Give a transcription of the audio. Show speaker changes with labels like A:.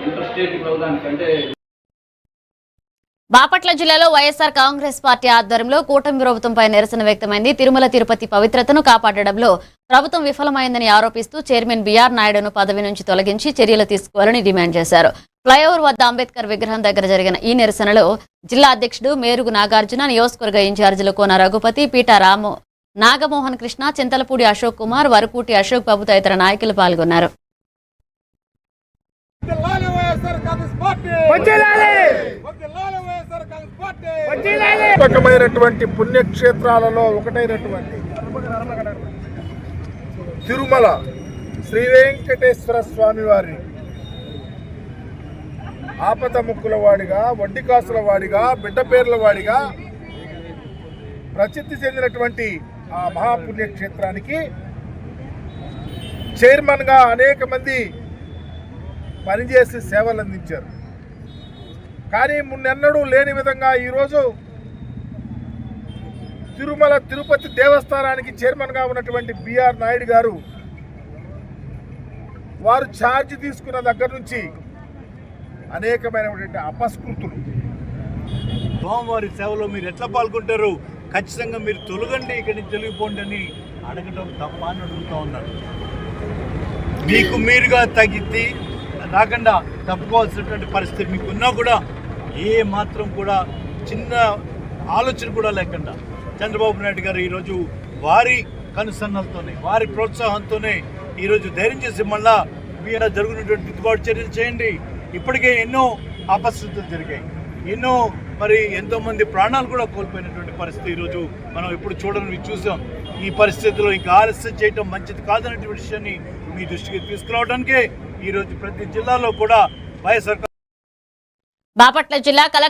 A: Inter state programmes అంటే
B: బాపట్ల జిల్లాలో YSR Congress party ఆధ్వర్యంలో కూటమి ప్రభుత్వంపై నిరసన వ్యక్తమైంది. తిరుమల తిరుపతి పవిత్రతను కాపాడడంలో ప్రభుత్వం విఫలమైందని ఆరోపిస్తూ చైర్మన్ బీఆర్ నాయుడును పదవి నుంచి తొలగించి చర్యలు తీసుకోవాలని డిమాండ్ చేశారు. ఫ్లైఓవర్ వద్ద అంబేద్కర్ విగ్రహం దగ్గర జరిగిన ఈ నిరసనలో జిల్లా అధ్యక్షుడు మేరుగు నాగార్జున, నియోజకవర్గ ఇన్ఛార్జీలు కోన రఘుపతి, పీటా రాము, నాగమోహన్ కృష్ణ, చింతలపూడి అశోక్ కుమార్, వరకూటి అశోక్ బాబు తదితర నాయకులు పాల్గొన్నారు.
C: పుణ్యక్షేత్రాలలో ఒకటైనటువంటి తిరుమల శ్రీ వెంకటేశ్వర స్వామి వారి ఆపద ముక్కుల వాడిగా, వడ్డీ కాసుల వాడిగా, బిడ్డ పేర్ల వాడిగా ప్రసిద్ధి చెందినటువంటి ఆ మహాపుణ్యక్షేత్రానికి చైర్మన్గా అనేక మంది పనిచేసి సేవలు అందించారు. కానీ మున్నెన్నడూ లేని విధంగా ఈరోజు తిరుమల తిరుపతి దేవస్థానానికి చైర్మన్గా ఉన్నటువంటి బీఆర్ నాయుడు గారు వారు ఛార్జ్ తీసుకున్న దగ్గర నుంచి అనేకమైనటువంటి అపస్కృతులు.
D: స్వామివారి సేవలో మీరు ఎట్లా పాల్గొంటారు, ఖచ్చితంగా మీరు తొలగండి, ఇక్కడి నుంచి తొలగిపోండి అని అడగడం తప్ప అని అడుగుతూ ఉన్నారు. మీకు మీరుగా తగ్గితే రాకుండా తప్పుకోవాల్సినటువంటి పరిస్థితి మీకున్నా కూడా ఏ మాత్రం కూడా చిన్న ఆలోచన కూడా లేకుండా చంద్రబాబు నాయుడు గారు ఈరోజు వారి కనుసన్నలతోనే, వారి ప్రోత్సాహంతోనే ఈరోజు ధైర్యం చేసి మళ్ళా మీరు జరుగుతున్నటువంటి దిద్దుబాటు చర్యలు చేయండి. ఇప్పటికే ఎన్నో అపశృతులు జరిగాయి, ఎంతోమంది ప్రాణాలు కూడా కోల్పోయినటువంటి పరిస్థితి ఈరోజు మనం ఎప్పుడు చూడని చూసాం. ఈ పరిస్థితిలో ఇంకా ఆలస్యం చేయడం మంచిది కాదనేటువంటి విషయాన్ని మీ దృష్టికి తీసుకురావడానికే ఈరోజు ప్రతి జిల్లాలో కూడా వైఎస్ఆర్
B: బాపట్ల జిల్లా కలెక్టర్